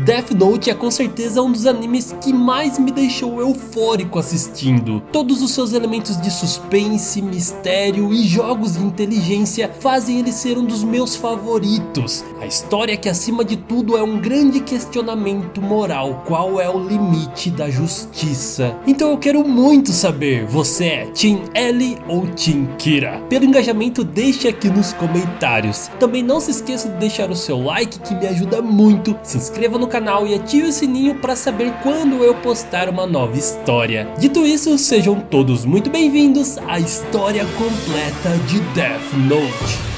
Death Note é com certeza um dos animes que mais me deixou eufórico assistindo. Todos os seus elementos de suspense, mistério e jogos de inteligência fazem ele ser um dos meus favoritos. A história que acima de tudo é um grande questionamento moral: qual é o limite da justiça? Então eu quero muito saber, você é Team L ou Team Kira? Pelo engajamento deixe aqui nos comentários. Também não se esqueça de deixar o seu like, que me ajuda muito. Se inscreva no canal e ative o sininho para saber quando eu postar uma nova história. Dito isso, sejam todos muito bem-vindos à história completa de Death Note.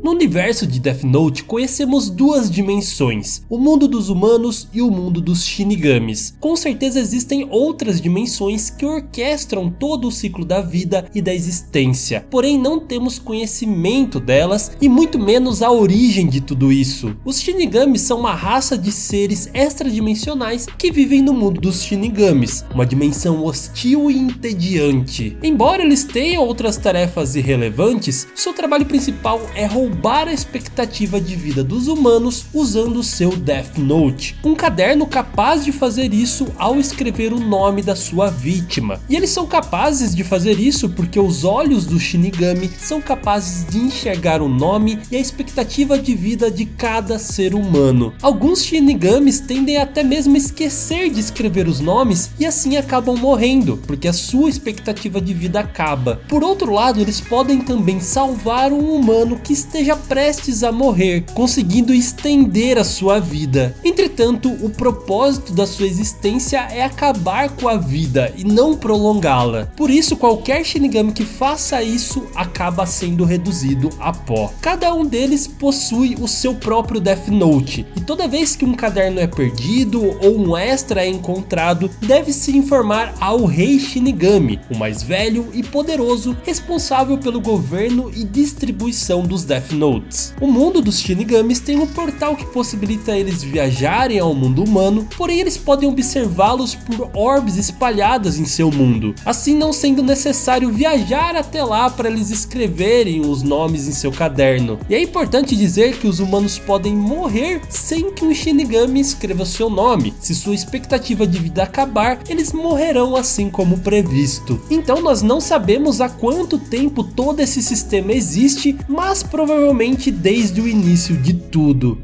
No universo de Death Note conhecemos duas dimensões, o mundo dos humanos e o mundo dos Shinigamis. Com certeza existem outras dimensões que orquestram todo o ciclo da vida e da existência, porém não temos conhecimento delas e muito menos a origem de tudo isso. Os Shinigamis são uma raça de seres extradimensionais que vivem no mundo dos Shinigamis, uma dimensão hostil e entediante. Embora eles tenham outras tarefas irrelevantes, seu trabalho principal é roubar a expectativa de vida dos humanos usando seu Death Note, um caderno capaz de fazer isso ao escrever o nome da sua vítima. E eles são capazes de fazer isso porque os olhos do Shinigami são capazes de enxergar o nome e a expectativa de vida de cada ser humano. Alguns Shinigamis tendem até mesmo a esquecer de escrever os nomes e assim acabam morrendo, porque a sua expectativa de vida acaba. Por outro lado, eles podem também salvar um humano que esteja prestes a morrer, conseguindo estender a sua vida. Entretanto, o propósito da sua existência é acabar com a vida e não prolongá-la. Por isso, qualquer Shinigami que faça isso acaba sendo reduzido a pó. Cada um deles possui o seu próprio Death Note, e toda vez que um caderno é perdido ou um extra é encontrado, deve-se informar ao Rei Shinigami, o mais velho e poderoso, responsável pelo governo e distribuição dos Death Notes. O mundo dos Shinigamis tem um portal que possibilita eles viajarem ao mundo humano, porém eles podem observá-los por orbes espalhadas em seu mundo, assim não sendo necessário viajar até lá para eles escreverem os nomes em seu caderno. E é importante dizer que os humanos podem morrer sem que um Shinigami escreva seu nome. Se sua expectativa de vida acabar, eles morrerão assim como previsto. Então nós não sabemos há quanto tempo todo esse sistema existe, mas provavelmente desde o início de tudo.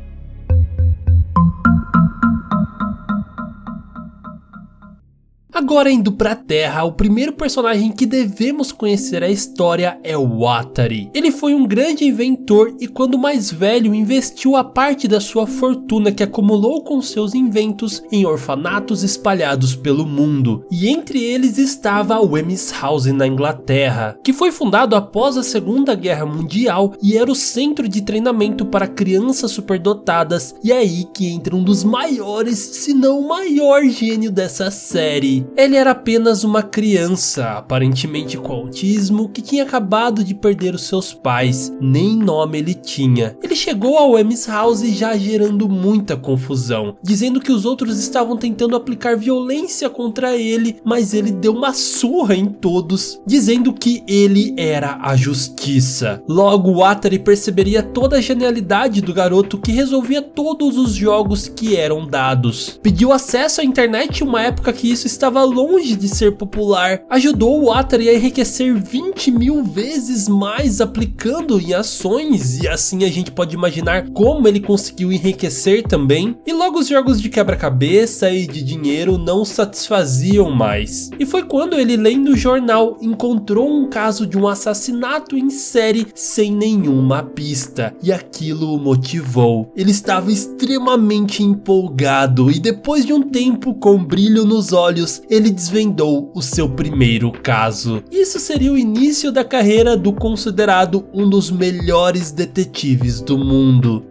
Agora indo pra Terra, o primeiro personagem que devemos conhecer a história é o Watari. Ele foi um grande inventor e quando mais velho investiu a parte da sua fortuna que acumulou com seus inventos em orfanatos espalhados pelo mundo. E entre eles estava o Wemyss House na Inglaterra, que foi fundado após a Segunda Guerra Mundial e era o centro de treinamento para crianças superdotadas. E é aí que entra um dos maiores, se não o maior gênio dessa série. Ele era apenas uma criança, aparentemente com autismo, que tinha acabado de perder os seus pais, nem nome ele tinha. Ele chegou ao Wemyss House já gerando muita confusão, dizendo que os outros estavam tentando aplicar violência contra ele, mas ele deu uma surra em todos, dizendo que ele era a justiça. Logo, Watari perceberia toda a genialidade do garoto que resolvia todos os jogos que eram dados. Pediu acesso à internet em uma época que isso estava longe de ser popular, ajudou o Watari a enriquecer 20 mil vezes mais aplicando em ações, e assim a gente pode imaginar como ele conseguiu enriquecer também. E logo os jogos de quebra-cabeça e de dinheiro não o satisfaziam mais. E foi quando ele, lendo o jornal, encontrou um caso de um assassinato em série sem nenhuma pista, e aquilo o motivou. Ele estava extremamente empolgado e depois de um tempo, com brilho nos olhos, ele desvendou o seu primeiro caso. Isso seria o início da carreira do considerado um dos melhores detetives do mundo.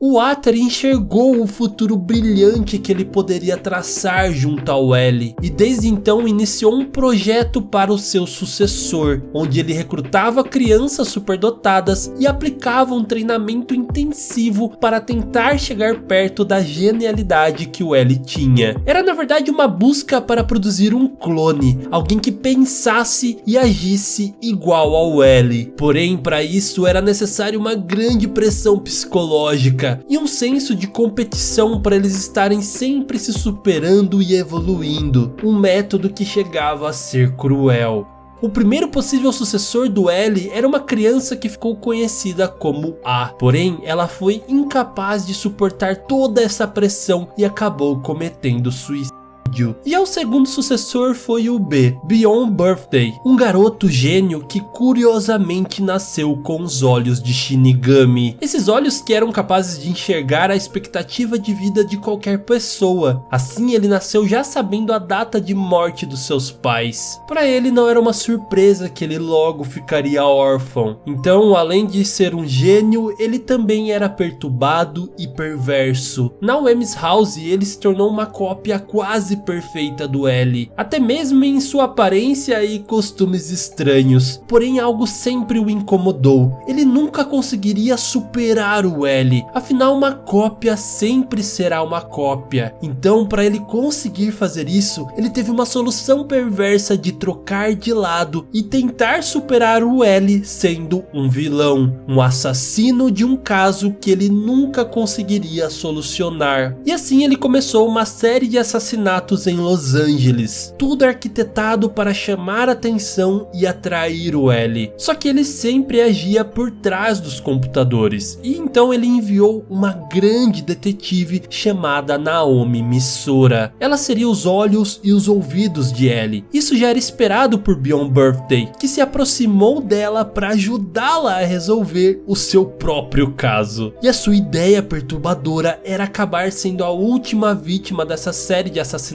O Atter enxergou o futuro brilhante que ele poderia traçar junto ao L, e desde então iniciou um projeto para o seu sucessor, onde ele recrutava crianças superdotadas e aplicava um treinamento intensivo para tentar chegar perto da genialidade que o L tinha. Era na verdade uma busca para produzir um clone, alguém que pensasse e agisse igual ao L. Porém, para isso era necessário uma grande pressão psicológica e um senso de competição para eles estarem sempre se superando e evoluindo, um método que chegava a ser cruel. O primeiro possível sucessor do L era uma criança que ficou conhecida como A, porém ela foi incapaz de suportar toda essa pressão e acabou cometendo suicídio. E ao segundo sucessor foi o B, Beyond Birthday, um garoto gênio que curiosamente nasceu com os olhos de Shinigami. Esses olhos que eram capazes de enxergar a expectativa de vida de qualquer pessoa. Assim ele nasceu já sabendo a data de morte dos seus pais. Para ele não era uma surpresa que ele logo ficaria órfão. Então, além de ser um gênio, ele também era perturbado e perverso. Na Wem's House ele se tornou uma cópia quase perfeita do L, até mesmo em sua aparência e costumes estranhos. Porém, algo sempre o incomodou. Ele nunca conseguiria superar o L, afinal uma cópia sempre será uma cópia. Então, para ele conseguir fazer isso, ele teve uma solução perversa de trocar de lado e tentar superar o L sendo um vilão, um assassino de um caso que ele nunca conseguiria solucionar. E assim ele começou uma série de assassinatos em Los Angeles, tudo arquitetado para chamar atenção e atrair o L. Só que ele sempre agia por trás dos computadores, e então ele enviou uma grande detetive chamada Naomi Misora. Ela seria os olhos e os ouvidos de L. Isso já era esperado por Beyond Birthday, que se aproximou dela para ajudá-la a resolver o seu próprio caso. E a sua ideia perturbadora era acabar sendo a última vítima dessa série de assassinatos,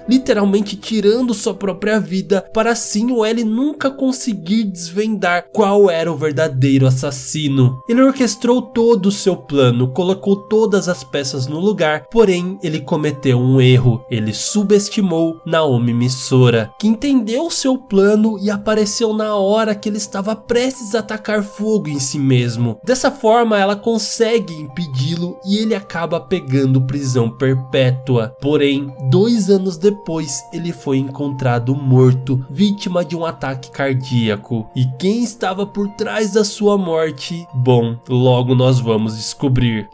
literalmente tirando sua própria vida, para assim o L nunca conseguir desvendar qual era o verdadeiro assassino. Ele orquestrou todo o seu plano, colocou todas as peças no lugar, porém ele cometeu um erro. Ele subestimou Naomi Misora, que entendeu seu plano e apareceu na hora que ele estava prestes a atacar fogo em si mesmo. Dessa forma ela consegue impedi-lo e ele acaba pegando prisão perpétua. Porém, 2 anos depois ele foi encontrado morto, vítima de um ataque cardíaco. E quem estava por trás da sua morte? Bom, logo nós vamos descobrir.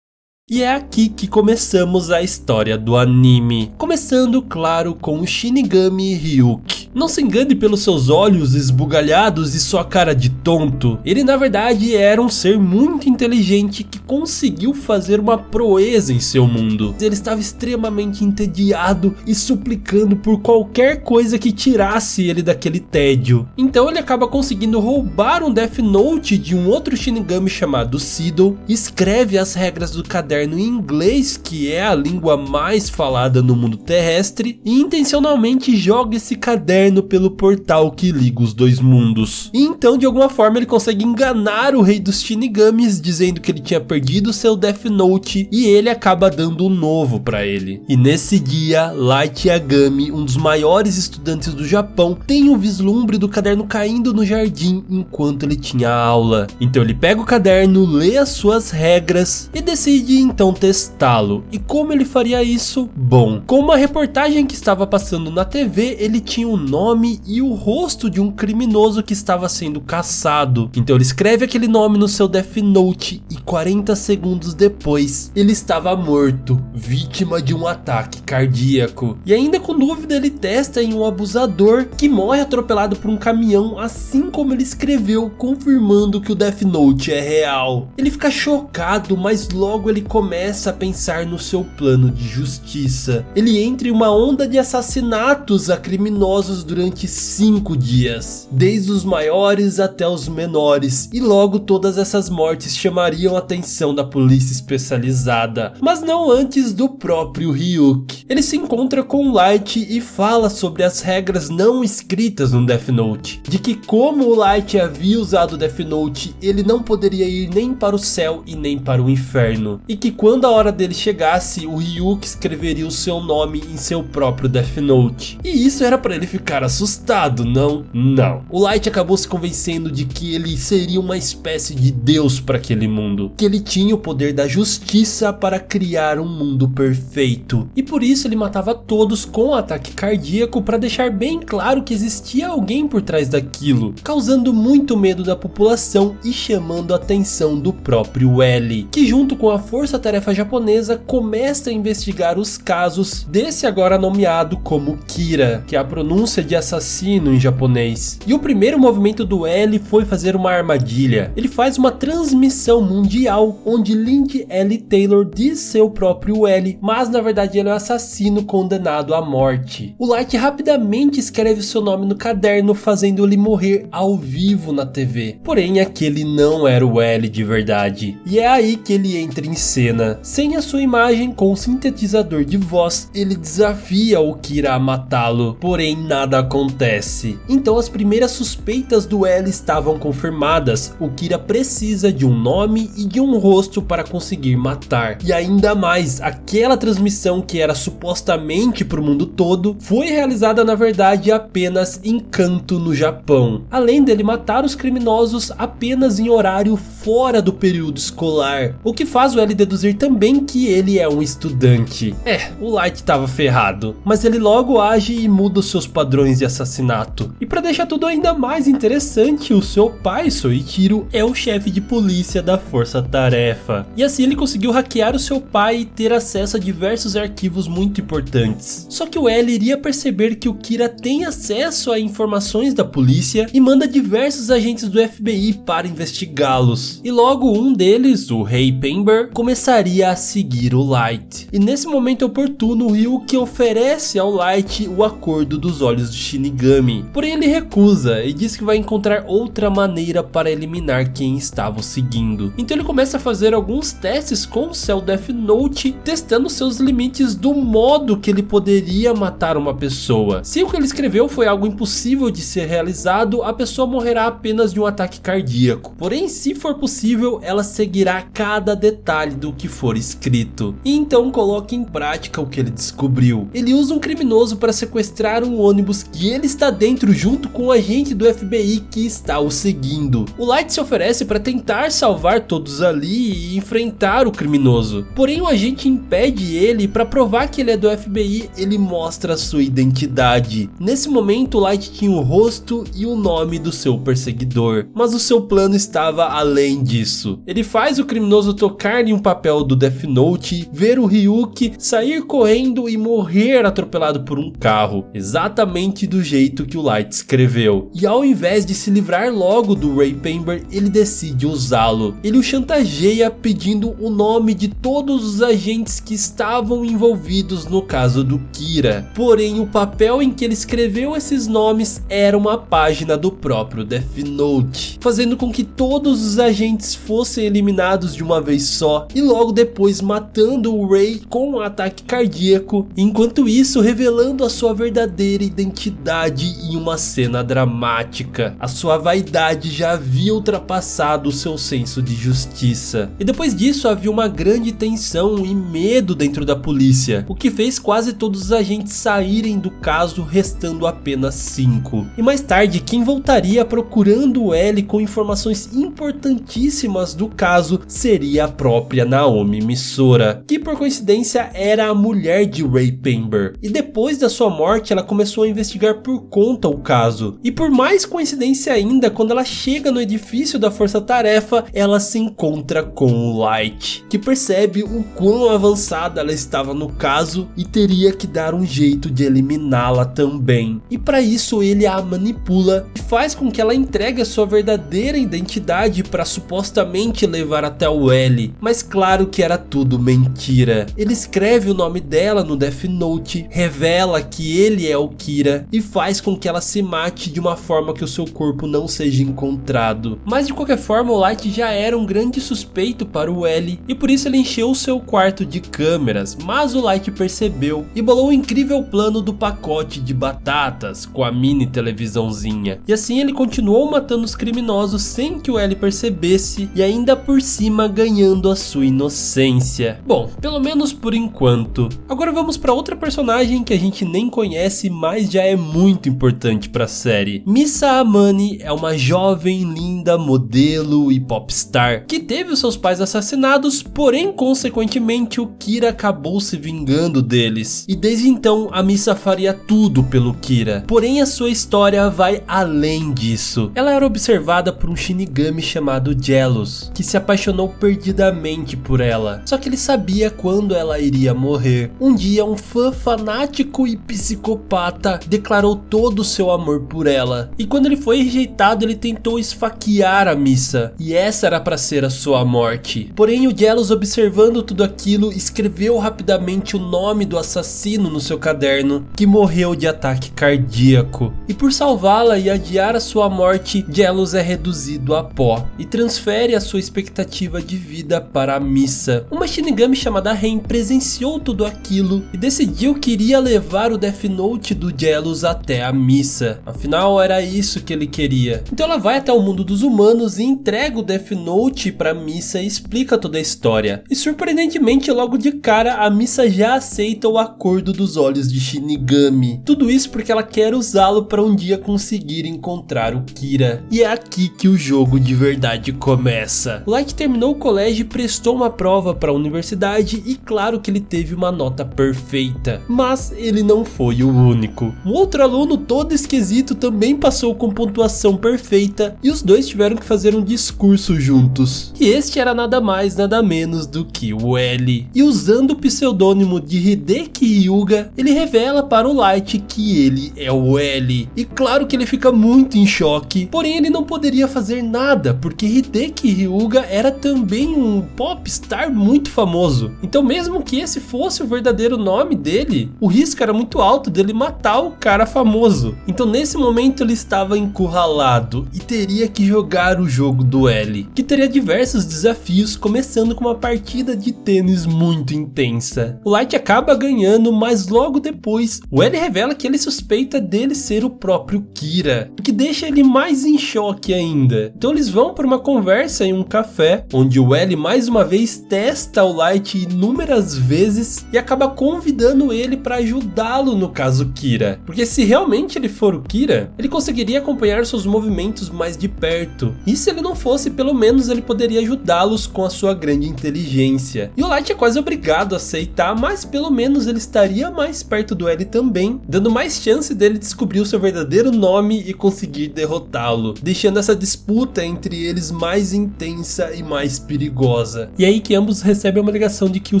E é aqui que começamos a história do anime, começando claro com o Shinigami Ryuki. Não se engane pelos seus olhos esbugalhados e sua cara de tonto. Ele na verdade era um ser muito inteligente que conseguiu fazer uma proeza em seu mundo. Ele estava extremamente entediado e suplicando por qualquer coisa que tirasse ele daquele tédio. Então ele acaba conseguindo roubar um Death Note de um outro Shinigami chamado Seedle, escreve as regras do caderno em inglês, que é a língua mais falada no mundo terrestre, e intencionalmente joga esse caderno pelo portal que liga os dois mundos. E então de alguma forma ele consegue enganar o rei dos Shinigamis, dizendo que ele tinha perdido seu Death Note, e ele acaba dando um novo para ele. E nesse dia, Light Yagami, um dos maiores estudantes do Japão, tem um vislumbre do caderno caindo no jardim enquanto ele tinha aula. Então ele pega o caderno, lê as suas regras e decide então testá-lo. E como ele faria isso? Bom, com uma reportagem que estava passando na TV, ele tinha o nome e o rosto de um criminoso que estava sendo caçado. Então ele escreve aquele nome no seu Death Note e 40 segundos depois ele estava morto, vítima de um ataque cardíaco. E ainda com dúvida ele testa em um abusador que morre atropelado por um caminhão, assim como ele escreveu, confirmando que o Death Note é real. Ele fica chocado, mas logo ele começa começa a pensar no seu plano de justiça. Ele entra em uma onda de assassinatos a criminosos durante 5 dias, desde os maiores até os menores, e logo todas essas mortes chamariam a atenção da polícia especializada, mas não antes do próprio Ryuk. Ele se encontra com Light e fala sobre as regras não escritas no Death Note, de que como o Light havia usado o Death Note, ele não poderia ir nem para o céu e nem para o inferno, e que quando a hora dele chegasse, o Ryuk escreveria o seu nome em seu próprio Death Note. E isso era para ele ficar assustado, não? Não. O Light acabou se convencendo de que ele seria uma espécie de deus para aquele mundo, que ele tinha o poder da justiça para criar um mundo perfeito, e por isso ele matava todos com um ataque cardíaco para deixar bem claro que existia alguém por trás daquilo, causando muito medo da população e chamando a atenção do próprio L, que junto com a força-tarefa japonesa começa a investigar os casos desse agora nomeado como Kira, que é a pronúncia de assassino em japonês. E o primeiro movimento do L foi fazer uma armadilha. Ele faz uma transmissão mundial onde Lind L. Taylor diz ser o próprio L, mas na verdade ele é um assassino condenado à morte. O Light rapidamente escreve seu nome no caderno, fazendo ele morrer ao vivo na TV. Porém, aquele não era o L de verdade. E é aí que ele entra em cena. Sem a sua imagem, com um sintetizador de voz, ele desafia o Kira a matá-lo. Porém, nada acontece. Então as primeiras suspeitas do L estavam confirmadas. O Kira precisa de um nome e de um rosto para conseguir matar. E ainda mais, aquela transmissão que era supostamente para o mundo todo, foi realizada na verdade apenas em Kanto, no Japão. Além dele matar os criminosos apenas em horário fora do período escolar, o que faz o L deduzir também que ele é um estudante. O Light estava ferrado, mas ele logo age e muda os seus padrões de assassinato. E para deixar tudo ainda mais interessante, o seu pai, Soichiro, é o chefe de polícia da força-tarefa. E assim ele conseguiu hackear o seu pai e ter acesso a diversos arquivos muito importantes. Só que o L iria perceber que o Kira tem acesso a informações da polícia e manda diversos agentes do FBI para investigá-los. E logo um deles, o Rei Pember, começaria a seguir o Light. E nesse momento oportuno, o Ryuk oferece ao Light o acordo dos olhos do Shinigami. Porém ele recusa e diz que vai encontrar outra maneira para eliminar quem estava o seguindo. Então ele começa a fazer alguns testes com o seu Death Note, testando seus limites do modo que ele poderia matar uma pessoa. Se o que ele escreveu foi algo impossível de ser realizado, a pessoa morrerá apenas de um ataque cardíaco. Porém, se for possível, ela seguirá cada detalhe do que for escrito. E então coloca em prática o que ele descobriu. Ele usa um criminoso para sequestrar um ônibus que ele está dentro junto com um agente do FBI que está o seguindo. O Light se oferece para tentar salvar todos ali e enfrentar o criminoso. Porém, o agente impede ele. Para provar que ele é do FBI, ele mostra sua identidade. Nesse momento, o Light tinha o rosto e o nome do seu perseguidor, mas o seu plano estava além disso. Ele faz o criminoso tocar em um papel do Death Note, ver o Ryuk sair correndo e morrer atropelado por um carro, exatamente do jeito que o Light escreveu. E ao invés de se livrar logo do Rei Pember, ele decide usá-lo. Ele o chantageia pedindo o nome de todos os agentes que estavam envolvidos no caso do Kira. Porém, o papel em que ele escreveu esses nomes era uma página do próprio Death Note, fazendo com que todos os agentes fossem eliminados de uma vez só, e logo depois matando o Rei com um ataque cardíaco, enquanto isso revelando a sua verdadeira identidade em uma cena dramática. A sua vaidade já havia ultrapassado o seu senso de justiça, e depois disso havia uma grande tensão e medo dentro da polícia, o que fez quase todos os agentes saírem do caso, restando apenas 5. E mais tarde, quem voltaria procurando o L com informações importantíssimas do caso seria a própria Naomi Misora, que por coincidência era a mulher de Rei Pember. E depois da sua morte, ela começou a investigar por conta o caso. E por mais coincidência ainda, quando ela chega no edifício da força-tarefa, ela se encontra com o Light, que percebe o quão avançada ela estava no caso e teria que dar um jeito de eliminá-la também. E para isso ele a manipula e faz com que ela entregue a sua verdadeira identidade para supostamente levar até o L. Mas claro, claro que era tudo mentira. Ele escreve o nome dela no Death Note, revela que ele é o Kira e faz com que ela se mate de uma forma que o seu corpo não seja encontrado. Mas de qualquer forma, o Light já era um grande suspeito para o L e por isso ele encheu o seu quarto de câmeras, mas o Light percebeu e bolou um incrível plano do pacote de batatas com a mini televisãozinha. E assim ele continuou matando os criminosos sem que o L percebesse e ainda por cima ganhando a sua inocência. Bom, pelo menos por enquanto. Agora vamos para outra personagem que a gente nem conhece, mas já é muito importante para a série. Misa Amane é uma jovem, linda modelo e popstar que teve os seus pais assassinados, porém consequentemente o Kira acabou se vingando deles. E desde então a Misa faria tudo pelo Kira. Porém a sua história vai além disso. Ela era observada por um Shinigami chamado Jealous, que se apaixonou perdidamente por ela. Só que ele sabia quando ela iria morrer. Um dia um fã fanático e psicopata declarou todo o seu amor por ela. E quando ele foi rejeitado, ele tentou esfaquear a Misa. E essa era para ser a sua morte. Porém o Jealous, observando tudo aquilo, escreveu rapidamente o nome do assassino no seu caderno, que morreu de ataque cardíaco. E por salvá-la e adiar a sua morte, Jealous é reduzido a pó e transfere a sua expectativa de vida para a Misa. Uma Shinigami chamada Ren presenciou tudo aquilo e decidiu que iria levar o Death Note do Jealous até a Misa. Afinal era isso que ele queria. Então ela vai até o mundo dos humanos e entrega o Death Note para Misa e explica toda a história. E surpreendentemente logo de cara a Misa já aceita o acordo dos olhos de Shinigami. Tudo isso porque ela quer usá-lo para um dia conseguir encontrar o Kira. E é aqui que o jogo de verdade começa. O Light terminou o colégio e prestou uma prova para a universidade e claro que ele teve uma nota perfeita. Mas ele não foi o único. Um outro aluno todo esquisito também passou com pontuação perfeita e os dois tiveram que fazer um discurso juntos. E este era nada mais nada menos do que o L. E usando o pseudônimo de Hideki Hyuga, ele revela para o Light que ele é o L. E claro que ele fica muito em choque, porém ele não poderia fazer nada, porque Hideki Hyuga era também um popstar muito famoso. Então mesmo que esse fosse o verdadeiro nome dele, o risco era muito alto dele matar o cara famoso. Então nesse momento ele estava encurralado e teria que jogar o jogo do L, que teria diversos desafios, começando com uma partida de tênis muito intensa. O Light acaba ganhando, mas logo depois o L revela que ele suspeita dele ser o próprio Kira, o que deixa ele mais em choque ainda. Então eles vão para uma conversa em um café, onde o L mais uma vez testa o Light inúmeras vezes e acaba convidando ele para ajudá-lo no caso Kira, porque se realmente ele for o Kira, ele conseguiria acompanhar seus movimentos mais de perto, e se ele não fosse, pelo menos ele poderia ajudá-los com a sua grande inteligência. E o Light é quase obrigado a aceitar, mas pelo menos ele estaria mais perto do L também, dando mais chance dele descobrir o seu verdadeiro nome e conseguir derrotá-lo, deixando essa disputa entre eles mais intensa e mais perigosa. E aí que ambos recebem uma ligação de que o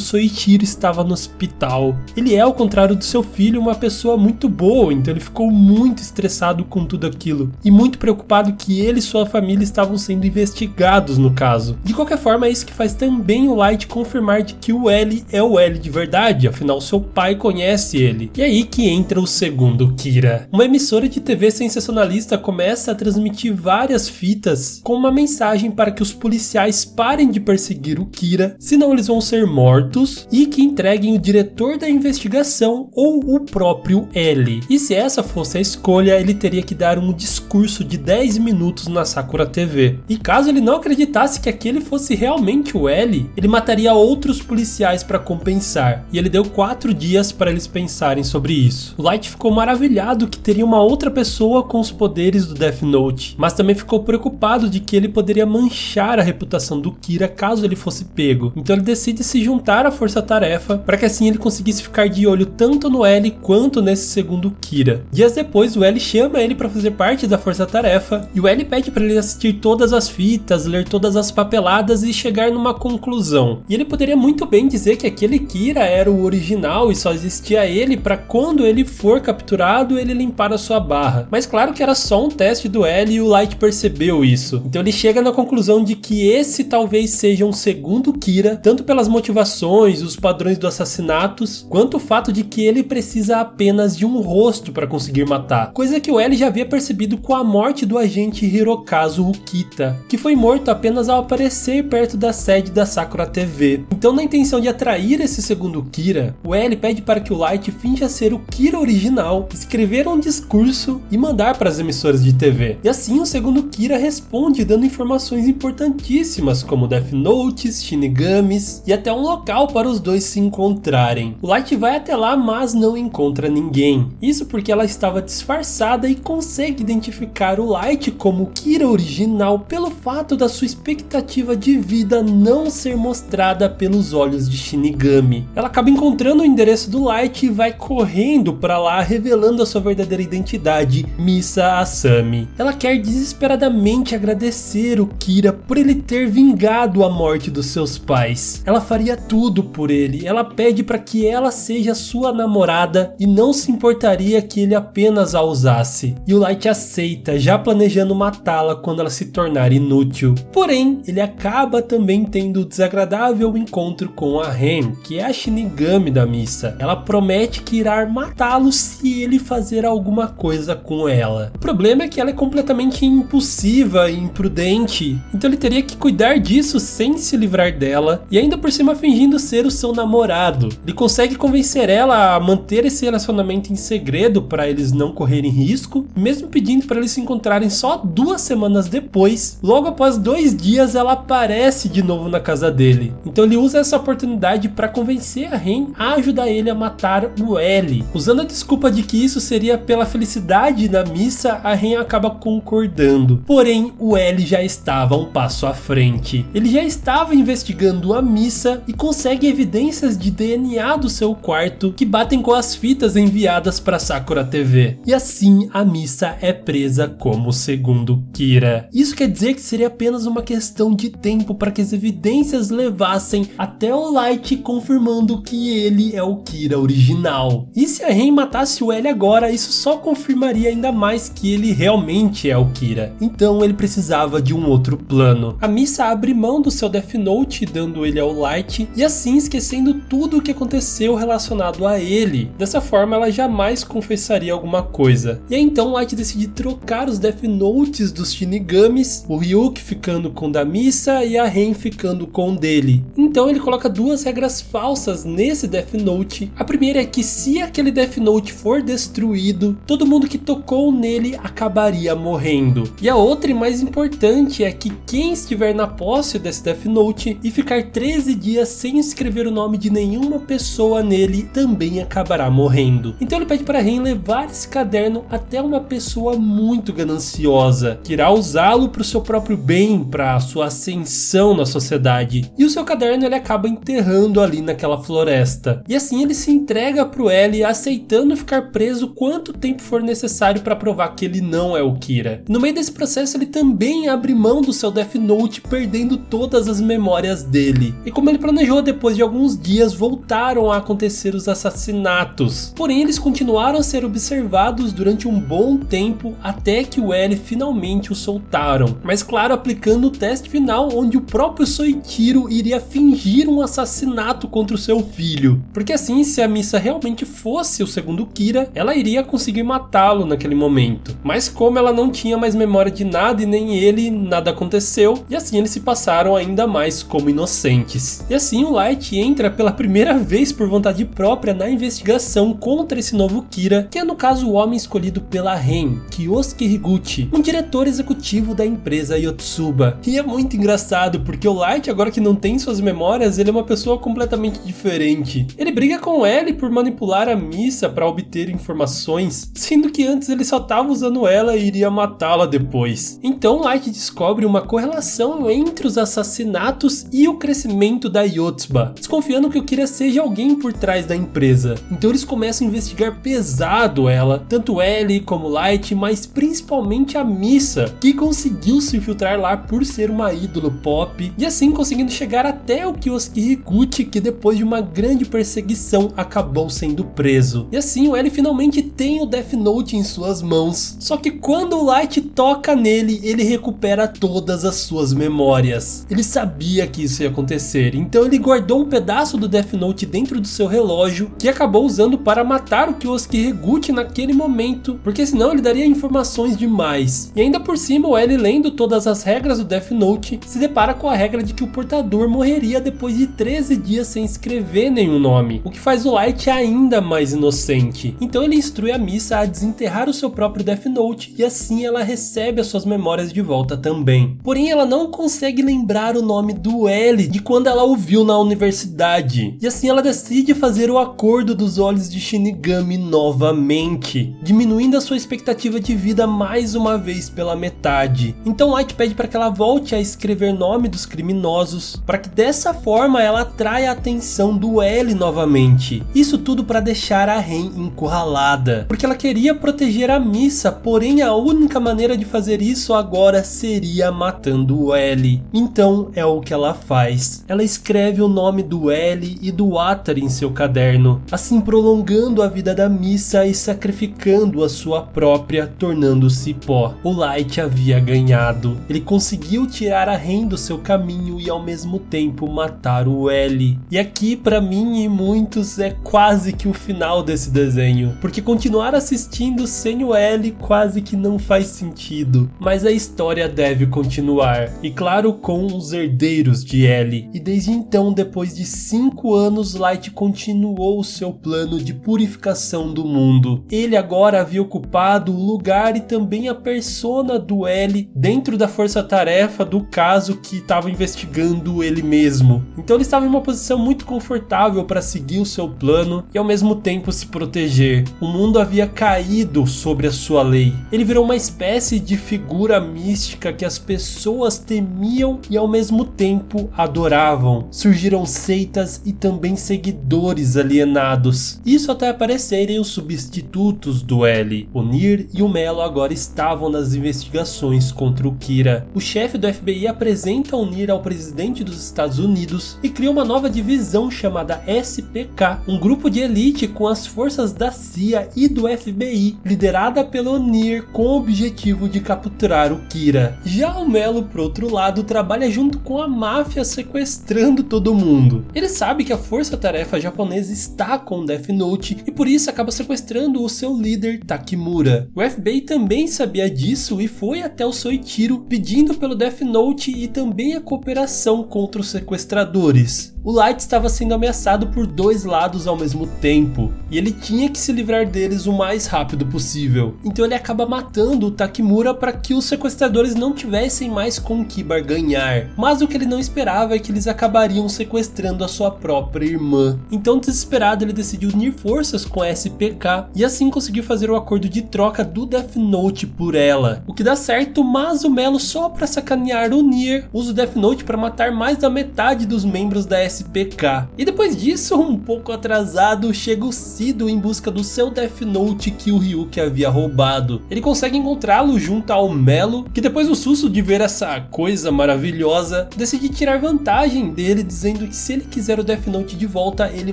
Soichiro estava no hospital. Ele é, ao contrário do seu filho, uma pessoa muito boa, então ele ficou muito estressado com tudo aquilo e muito preocupado que ele e sua família estavam sendo investigados no caso. De qualquer forma, é isso que faz também o Light confirmar de que o L é o L de verdade, afinal seu pai conhece ele. E aí que entra o segundo Kira. Uma emissora de TV sensacionalista começa a transmitir várias fitas com uma mensagem para que os policiais parem de perseguir o Kira, senão eles vão ser mortos, e que entreguem o diretor da investigação ou o próprio L. E se essa fosse a escolha, ele teria que dar um discurso de 10 minutos na Sakura TV. E caso ele não acreditasse que aquele fosse realmente o L, ele mataria outros policiais para compensar. E ele deu 4 dias para eles pensarem sobre isso. O Light ficou maravilhado que teria uma outra pessoa com os poderes do Death Note, mas também ficou preocupado de que ele poderia manchar a reputação do Kira caso ele fosse pego. Então ele decide se juntar à força-tarefa para que assim ele conseguisse ficar de olho tanto no L quanto nesse segundo Kira. Dias depois, o L chama ele para fazer parte da força-tarefa e o L pede para ele assistir todas as fitas, ler todas as papeladas e chegar numa conclusão. E ele poderia muito bem dizer que aquele Kira era o original e só existia ele para quando ele for capturado ele limpar a sua barra. Mas claro que era só um teste do L e o Light percebeu isso. Então ele chega na conclusão de que esse talvez seja um segundo segundo Kira, tanto pelas motivações, os padrões dos assassinatos, quanto o fato de que ele precisa apenas de um rosto para conseguir matar, coisa que o L já havia percebido com a morte do agente Hirokazu Ukita, que foi morto apenas ao aparecer perto da sede da Sakura TV. Então, na intenção de atrair esse segundo Kira, o L pede para que o Light finja ser o Kira original, escrever um discurso e mandar para as emissoras de TV. E assim o segundo Kira responde dando informações importantíssimas como Death Notes, Shinigamis e até um local para os dois se encontrarem. O Light vai até lá, mas não encontra ninguém. Isso porque ela estava disfarçada e consegue identificar o Light como o Kira original pelo fato da sua expectativa de vida não ser mostrada pelos olhos de Shinigami. Ela acaba encontrando o endereço do Light e vai correndo para lá, revelando a sua verdadeira identidade, Misa Asami. Ela quer desesperadamente agradecer o Kira por ele ter vingado a morte dos seus pais. Ela faria tudo por ele. Ela pede para que ela seja sua namorada e não se importaria que ele apenas a usasse. E o Light aceita, já planejando matá-la quando ela se tornar inútil. Porém, ele acaba também tendo o desagradável encontro com a Ren, que é a Shinigami da Misa. Ela promete que irá matá-lo se ele fazer alguma coisa com ela. O problema é que ela é completamente impulsiva e imprudente, então ele teria que cuidar disso sem se livrar dela, e ainda por cima fingindo ser o seu namorado. Ele consegue convencer ela a manter esse relacionamento em segredo para eles não correrem risco, mesmo pedindo para eles se encontrarem só 2 semanas depois. Logo após 2 dias ela aparece de novo na casa dele, então ele usa essa oportunidade para convencer a Ren a ajudar ele a matar o L. Usando a desculpa de que isso seria pela felicidade da Misa, a Ren acaba concordando. Porém, o L já estava um passo à frente. Ele já estava investigando a Misa e consegue evidências de DNA do seu quarto que batem com as fitas enviadas para Sakura TV. E assim a Misa é presa como segundo Kira. Isso quer dizer que seria apenas uma questão de tempo para que as evidências levassem até o Light confirmando que ele é o Kira original. E se a Ren matasse o L agora, isso só confirmaria ainda mais que ele realmente é o Kira. Então ele precisava de um outro plano. A Misa abre mão do seu Death Note, dando ele ao Light, e assim esquecendo tudo o que aconteceu relacionado a ele. Dessa forma ela jamais confessaria alguma coisa. E aí então o Light decide trocar os Death Notes dos Shinigamis, o Ryuk ficando com o da Misa e a Ren ficando com o dele. Então ele coloca 2 regras falsas nesse Death Note. A primeira é que se aquele Death Note for destruído, todo mundo que tocou nele acabaria morrendo. E a outra e mais importante é que quem estiver na posse desse Death Note e ficar 13 dias sem escrever o nome de nenhuma pessoa nele também acabará morrendo. Então ele pede para Ren levar esse caderno até uma pessoa muito gananciosa, que irá usá-lo para o seu próprio bem, para a sua ascensão na sociedade. E o seu caderno ele acaba enterrando ali naquela floresta. E assim ele se entrega pro L, aceitando ficar preso quanto tempo for necessário para provar que ele não é o Kira. No meio desse processo ele também abre mão do seu Death Note, perdendo todas as memórias dele. E como ele planejou, depois de alguns dias voltaram a acontecer os assassinatos. Porém eles continuaram a ser observados durante um bom tempo até que o L finalmente o soltaram. Mas claro, aplicando o teste final onde o próprio Soichiro iria fingir um assassinato contra o seu filho. Porque assim, se a Misa realmente fosse o segundo Kira, ela iria conseguir matá-lo naquele momento. Mas como ela não tinha mais memória de nada e nem ele, nada aconteceu, e assim eles se passaram ainda mais como inocentes. E assim o Light entra pela primeira vez por vontade própria na investigação contra esse novo Kira, que é no caso o homem escolhido pela Ren, Kyosuke Higuchi, um diretor executivo da empresa Yotsuba. E é muito engraçado porque o Light, agora que não tem suas memórias, ele é uma pessoa completamente diferente. Ele briga com L por manipular a Misa para obter informações, sendo que antes ele só estava usando ela e iria matá-la depois. Então Light descobre uma correlação entre os assassinatos e o crescimento da Yotsuba, desconfiando que o Kira seja alguém por trás da empresa. Então eles começam a investigar pesado ela, tanto L como Light, mas principalmente a Misa, que conseguiu se infiltrar lá por ser uma ídolo pop, e assim conseguindo chegar até o Kyosuke Higuchi, que depois de uma grande perseguição acabou sendo preso. E assim o L finalmente tem o Death Note em suas mãos, só que quando o Light toca nele, ele recupera todas as suas memórias. Ele sabia sabia que isso ia acontecer, então ele guardou um pedaço do Death Note dentro do seu relógio, que acabou usando para matar o Kyosuke Higuchi naquele momento, porque senão ele daria informações demais. E ainda por cima, o L, lendo todas as regras do Death Note, se depara com a regra de que o portador morreria depois de 13 dias sem escrever nenhum nome, o que faz o Light ainda mais inocente. Então ele instrui a Misa a desenterrar o seu próprio Death Note, e assim ela recebe as suas memórias de volta também. Porém, ela não consegue lembrar o nome do L de quando ela o viu na universidade, e assim ela decide fazer o acordo dos olhos de Shinigami novamente, diminuindo a sua expectativa de vida mais uma vez pela metade. Então Light pede para que ela volte a escrever o nome dos criminosos, para que dessa forma ela atraia a atenção do L novamente. Isso tudo para deixar a Ren encurralada, porque ela queria proteger a Misa, porém a única maneira de fazer isso agora seria matando o L. Então é o que ela faz. Ela escreve o nome do L e do Atari em seu caderno, assim prolongando a vida da Misa e sacrificando a sua própria, tornando-se pó. O Light havia ganhado. Ele conseguiu tirar a Ren do seu caminho e ao mesmo tempo matar o L. E aqui, pra mim e muitos, é quase que o final desse desenho, porque continuar assistindo sem o L quase que não faz sentido. Mas a história deve continuar, e claro, com os herdeiros de L. E desde então, depois de 5 anos, Light continuou o seu plano de purificação do mundo. Ele agora havia ocupado o lugar e também a persona do L dentro da força-tarefa do caso que estava investigando ele mesmo. Então ele estava em uma posição muito confortável para seguir o seu plano e ao mesmo tempo se proteger. O mundo havia caído sobre a sua lei. Ele virou uma espécie de figura mística que as pessoas temiam e ao mesmo tempo adoravam. Surgiram seitas e também seguidores alienados. Isso até aparecerem os substitutos do L. O Nier e o Melo agora estavam nas investigações contra o Kira. O chefe do FBI apresenta o Nier ao presidente dos Estados Unidos e cria uma nova divisão chamada SPK, um grupo de elite com as forças da CIA e do FBI, liderada pelo Nier com o objetivo de capturar o Kira. Já o Melo, por outro lado, trabalha junto com a máfia sequestrando todo mundo. Ele sabe que a força-tarefa japonesa está com o Death Note e por isso acaba sequestrando o seu líder Takemura. O FBI também sabia disso e foi até o Soichiro pedindo pelo Death Note e também a cooperação contra os sequestradores. O Light estava sendo ameaçado por 2 lados ao mesmo tempo, e ele tinha que se livrar deles o mais rápido possível. Então ele acaba matando o Takemura para que os sequestradores não tivessem mais com que barganhar. Mas o que ele não esperava é que eles acabariam sequestrando a sua própria irmã. Então, desesperado, ele decidiu unir forças com a SPK e assim conseguiu fazer o acordo de troca do Death Note por ela. O que dá certo, mas o Melo, só para sacanear o Nier, usa o Death Note para matar mais da metade dos membros da SPK. E depois disso, um pouco atrasado, chega o Sido em busca do seu Death Note que o Ryuki havia roubado. Ele consegue encontrá-lo junto ao Melo, que depois do susto de ver essa coisa maravilhosa, decide tirar vantagem dele, dizendo que se ele quiser o Death Note de volta, ele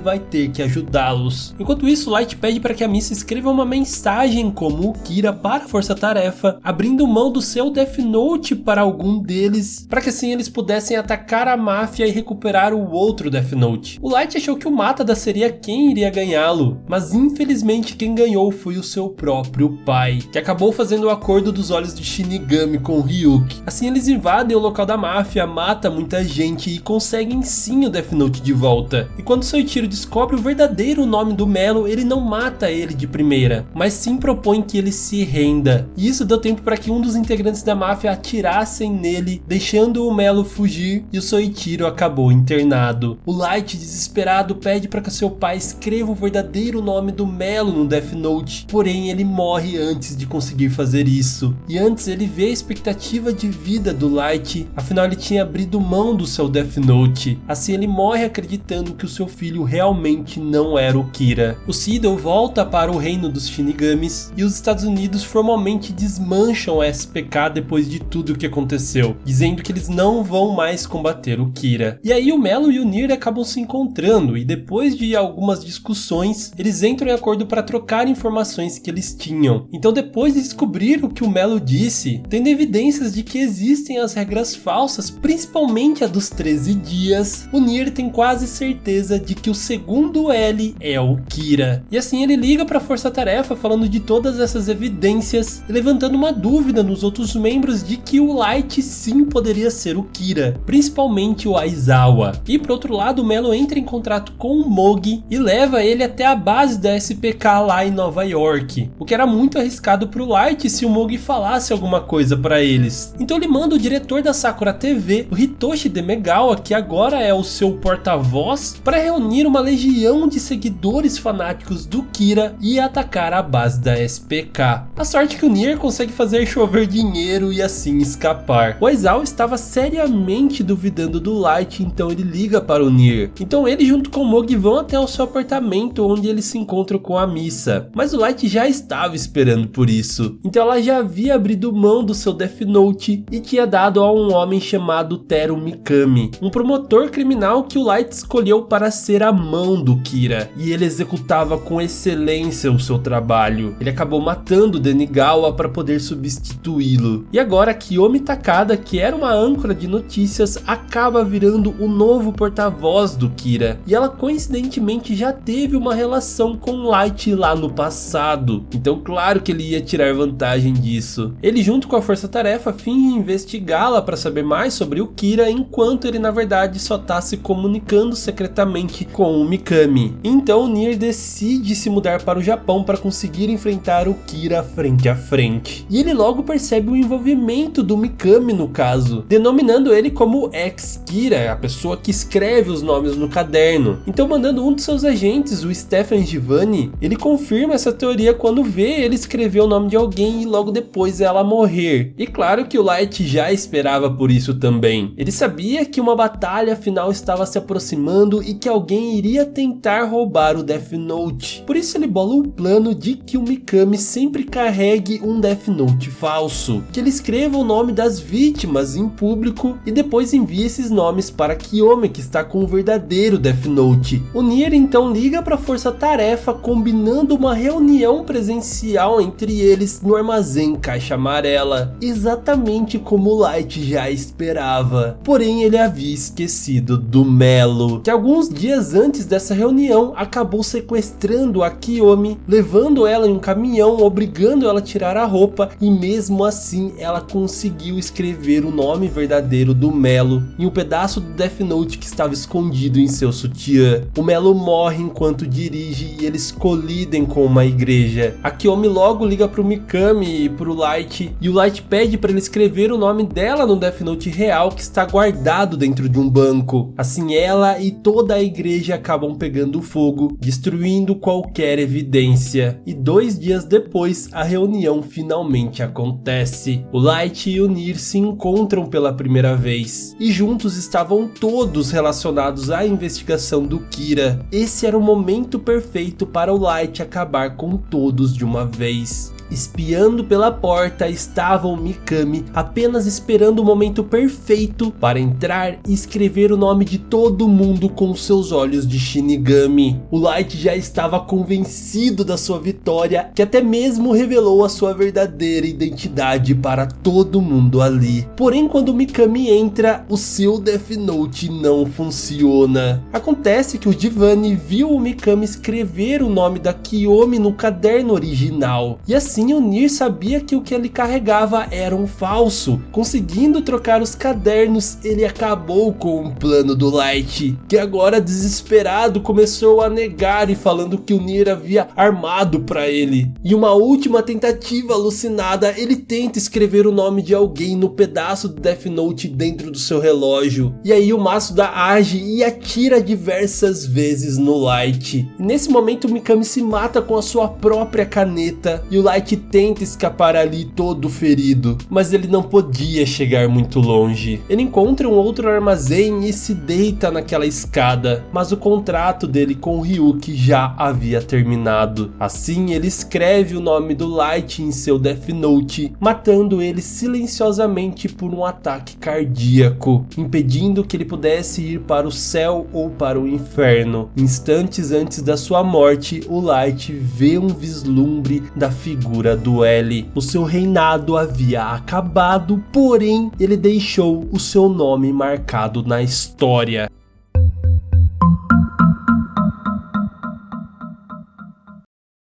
vai ter que ajudá-los. Enquanto isso, Light pede para que a Misa escreva uma mensagem como o Kira para a força-tarefa, abrindo mão do seu Death Note para algum deles, para que assim eles pudessem atacar a máfia e recuperar o outro Death Note. O Light achou que o Matada seria quem iria ganhá-lo, mas infelizmente quem ganhou foi o seu próprio pai, que acabou fazendo o acordo dos olhos de Shinigami com Ryuki. Assim eles invadem o local da máfia, matam muita gente e conseguem sim o Death Note de volta. E quando Soichiro descobre o verdadeiro nome do Melo, ele não mata ele de primeira, mas sim propõe que ele se renda. E isso deu tempo para que um dos integrantes da máfia atirassem nele, deixando o Melo fugir, e o Soichiro acabou internado. O Light, desesperado, pede para que seu pai escreva o verdadeiro nome do Melo no Death Note, porém ele morre antes de conseguir fazer isso. E antes ele vê a expectativa de vida do Light, afinal ele tinha abrido mão do seu Death Note. Assim ele morre acreditando que o seu filho realmente não era o Kira. O Sido volta para o reino dos Shinigamis e os Estados Unidos formalmente desmancham a SPK depois de tudo o que aconteceu, dizendo que eles não vão mais combater o Kira. E aí o Melo e o Nier acabam se encontrando e depois de algumas discussões, eles entram em acordo para trocar informações que eles tinham. Então depois de descobrir o que o Melo disse, tendo evidências de que existem as regras falsas, principalmente a dos 13 dias, o Nier tem quase certeza de que o segundo L é o Kira. E assim ele liga para a Força Tarefa falando de todas essas evidências, levantando uma dúvida nos outros membros de que o Light sim poderia ser o Kira, principalmente o Aizawa. E por outro lado, o Melo entra em contato com o Mogi e leva ele até a base da SPK lá em Nova York, o que era muito arriscado pro Light se o Mogi falasse alguma coisa para eles. Então ele manda o diretor da Sakura TV, o Hitoshi Demegawa, que agora é o seu porta-voz, para reunir uma legião de seguidores fanáticos do Kira e atacar a base da SPK. A sorte é que o Nier consegue fazer chover dinheiro e assim escapar. O Aizawa estava seriamente duvidando do Light, então ele liga para o Nier. Então ele junto com o Mogi vão até o seu apartamento, onde eles se encontram com a Misa. Mas o Light já estava esperando por isso. Então ela já havia abrido mão do seu Death Note e tinha dado a um homem chamado Teru Mikami, um promotor criminal que o Light escolheu para ser a mão do Kira. E ele executava com excelência o seu trabalho. Ele acabou matando Denigawa para poder substituí-lo. E agora Kiyomi Takada, que era uma âncora de notícias, acaba virando o novo porta-voz do Kira. E ela coincidentemente já teve uma relação com Light lá no passado. Então claro que ele ia tirar vantagem disso. Ele junto com a Força Tarefa finge investigá-la para saber mais sobre o Kira, enquanto ele na verdade só tá se comunicando secretamente com o Mikami. Então o Nier decide se mudar para o Japão para conseguir enfrentar o Kira frente a frente. E ele logo percebe o envolvimento do Mikami no caso, denominando ele como ex-Kira, a pessoa que escreve os nomes no caderno. Então mandando um de seus agentes, o Stefan Giovanni, ele confirma essa teoria quando vê ele escrever o nome de alguém e logo depois ela morrer. E claro que o Light já esperava por isso também. Ele sabia que uma batalha final estava se aproximando e que alguém iria tentar roubar o Death Note. Por isso ele bola o plano de que o Mikami sempre carregue um Death Note falso, que ele escreva o nome das vítimas em público e depois envie esses nomes para Kiyomi, que está com o verdadeiro Death Note. O Nier então liga para a Força Tarefa, combinando uma reunião presencial entre eles no armazém Caixa Amarela, exatamente como o Light já esperava. Porém ele havia esquecido do Melo, que alguns dias antes dessa reunião acabou sequestrando a Kiyomi, levando ela em um caminhão, obrigando ela a tirar a roupa, e mesmo assim ela conseguiu escrever o nome verdadeiro do Melo em um pedaço do Death Note que estava escondido em seu sutiã. O Melo morre enquanto dirige e eles colidem com uma igreja. A Kiyomi logo liga pro Mikami e pro Light, e o Light pede para ele escrever o nome dela no Death Note real que está guardado dentro de um banco. Assim ela e toda a igreja acabam pegando fogo, destruindo qualquer evidência. E 2 dias depois a reunião finalmente acontece. O Light e o Nier se encontram pela primeira vez e juntos estavam todos relacionados à investigação do Kira. Esse era o momento perfeito para o Light acabar com todos de uma vez. Espiando pela porta estava o Mikami, apenas esperando o momento perfeito para entrar e escrever o nome de todo mundo com seus olhos de Shinigami. O Light já estava convencido da sua vitória, que até mesmo revelou a sua verdadeira identidade para todo mundo ali. Porém, quando o Mikami entra, o seu Death Note não funciona. Acontece que o Giovanni viu o Mikami escrever o nome da Kiyomi no caderno original, e assim o Nier sabia que o que ele carregava era um falso. Conseguindo trocar os cadernos, ele acabou com o plano do Light, que agora desesperado começou a negar e falando que o Nier havia armado para ele. E uma última tentativa alucinada, ele tenta escrever o nome de alguém no pedaço do Death Note dentro do seu relógio. E aí o Masuda age e atira diversas vezes no Light. E nesse momento o Mikami se mata com a sua própria caneta e o Light Light tenta escapar ali todo ferido, mas ele não podia chegar muito longe. Ele encontra um outro armazém e se deita naquela escada, mas o contrato dele com o Ryuki já havia terminado. Assim, ele escreve o nome do Light em seu Death Note, matando ele silenciosamente por um ataque cardíaco, impedindo que ele pudesse ir para o céu ou para o inferno. Instantes antes da sua morte, o Light vê um vislumbre da figura do L. O seu reinado havia acabado, porém ele deixou o seu nome marcado na história.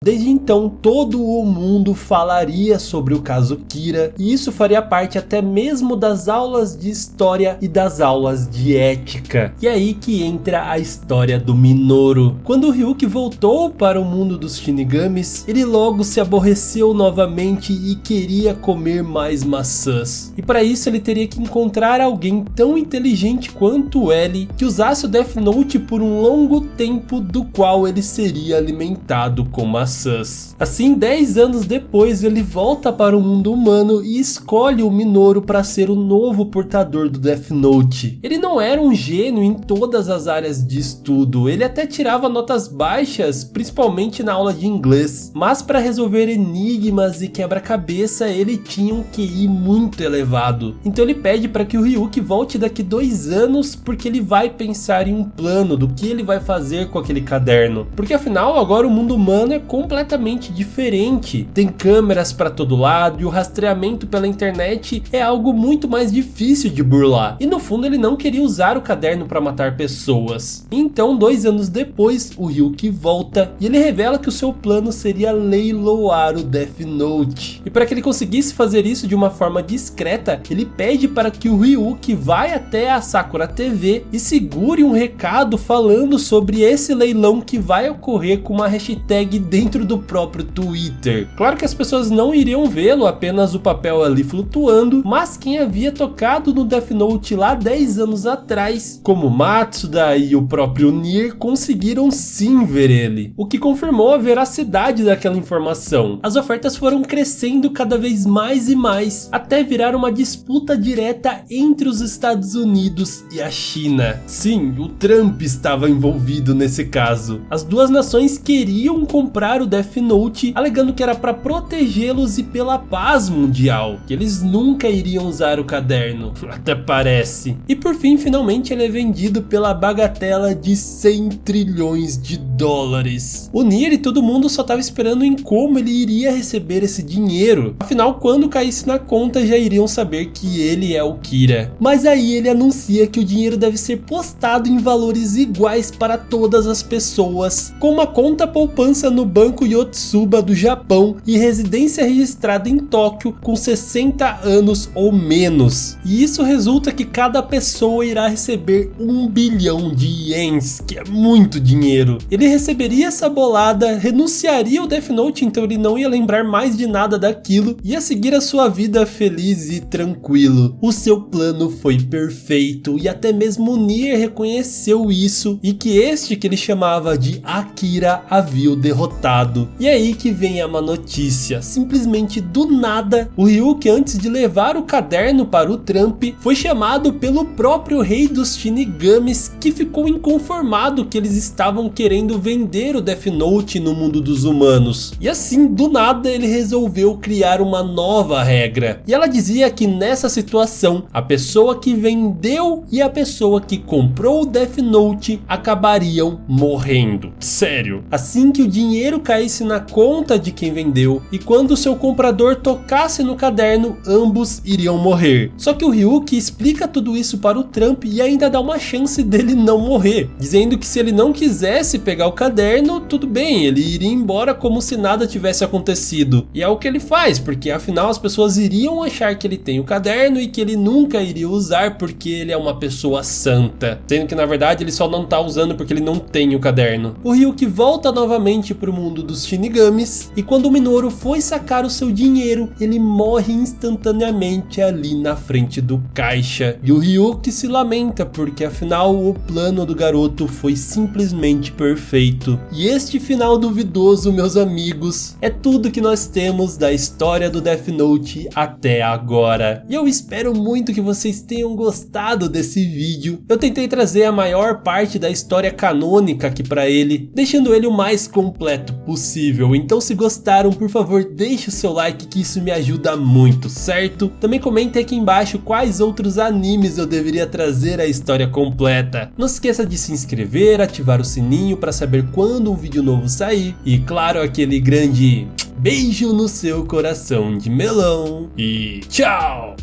Desde então, todo o mundo falaria sobre o caso Kira, e isso faria parte até mesmo das aulas de história e das aulas de ética. E é aí que entra a história do Minoru. Quando o Ryuki voltou para o mundo dos Shinigamis, ele logo se aborreceu novamente e queria comer mais maçãs. E para isso ele teria que encontrar alguém tão inteligente quanto ele, que usasse o Death Note por um longo tempo, do qual ele seria alimentado com maçãs. Assim, 10 anos depois, ele volta para o mundo humano e escolhe o Minoru para ser o novo portador do Death Note. Ele não era um gênio em todas as áreas de estudo, ele até tirava notas baixas, principalmente na aula de inglês, mas para resolver enigmas e quebra-cabeça ele tinha um QI muito elevado. Então ele pede para que o Ryuki volte daqui 2 anos, porque ele vai pensar em um plano do que ele vai fazer com aquele caderno, porque afinal agora o mundo humano é completamente diferente. Tem câmeras para todo lado e o rastreamento pela internet é algo muito mais difícil de burlar. E no fundo ele não queria usar o caderno para matar pessoas. Então 2 anos depois o Ryuki volta e ele revela que o seu plano seria leiloar o Death Note. E para que ele conseguisse fazer isso de uma forma discreta, ele pede para que o Ryuki vá até a Sakura TV e segure um recado falando sobre esse leilão que vai ocorrer com uma hashtag dentro do próprio Twitter. Claro que as pessoas não iriam vê-lo, apenas o papel ali flutuando, mas quem havia tocado no Death Note lá 10 anos atrás, como Matsuda e o próprio Nier, conseguiram sim ver ele, o que confirmou a veracidade daquela informação. As ofertas foram crescendo cada vez mais e mais, até virar uma disputa direta entre os Estados Unidos e a China. Sim, o Trump estava envolvido nesse caso. As duas nações queriam comprar o Death Note, alegando que era para protegê-los e pela paz mundial, que eles nunca iriam usar o caderno, até parece. E por fim, finalmente ele é vendido pela bagatela de 100 trilhões de dólares. O Nier e todo mundo só estava esperando em como ele iria receber esse dinheiro, afinal quando caísse na conta já iriam saber que ele é o Kira. Mas aí ele anuncia que o dinheiro deve ser postado em valores iguais para todas as pessoas, com uma conta poupança no Banco Yotsuba do Japão e residência registrada em Tóquio com 60 anos ou menos. E isso resulta que cada pessoa irá receber 1 bilhão de ienes, que é muito dinheiro. Ele receberia essa bolada, renunciaria ao Death Note, então ele não ia lembrar mais de nada daquilo, ia seguir a sua vida feliz e tranquilo. O seu plano foi perfeito e até mesmo o Nier reconheceu isso e que este que ele chamava de Akira havia o derrotado. E é aí que vem a má notícia. Simplesmente do nada, o Ryuki, antes de levar o caderno para o Trump, foi chamado pelo próprio rei dos Shinigamis, que ficou inconformado que eles estavam querendo vender o Death Note no mundo dos humanos. E assim, do nada, ele resolveu criar uma nova regra. E ela dizia que nessa situação, a pessoa que vendeu e a pessoa que comprou o Death Note acabariam morrendo. Sério. Assim que o dinheiro caísse na conta de quem vendeu e quando o seu comprador tocasse no caderno, ambos iriam morrer. Só que o Ryuki explica tudo isso para o Trump e ainda dá uma chance dele não morrer, dizendo que se ele não quisesse pegar o caderno, tudo bem, ele iria embora como se nada tivesse acontecido. E é o que ele faz, porque afinal as pessoas iriam achar que ele tem o caderno e que ele nunca iria usar porque ele é uma pessoa santa, sendo que na verdade ele só não tá usando porque ele não tem o caderno. O Ryuki volta novamente para o mundo mundo dos Shinigamis, e quando o Minoru foi sacar o seu dinheiro, ele morre instantaneamente ali na frente do caixa. E o Ryuki se lamenta porque afinal o plano do garoto foi simplesmente perfeito. E este final duvidoso, meus amigos, é tudo que nós temos da história do Death Note até agora. E eu espero muito que vocês tenham gostado desse vídeo. Eu tentei trazer a maior parte da história canônica aqui pra ele, deixando ele o mais completo possível. Então se gostaram, por favor, deixe o seu like que isso me ajuda muito, certo? Também comente aqui embaixo quais outros animes eu deveria trazer a história completa. Não se esqueça de se inscrever, ativar o sininho para saber quando um vídeo novo sair. E claro, aquele grande beijo no seu coração de melão. E tchau!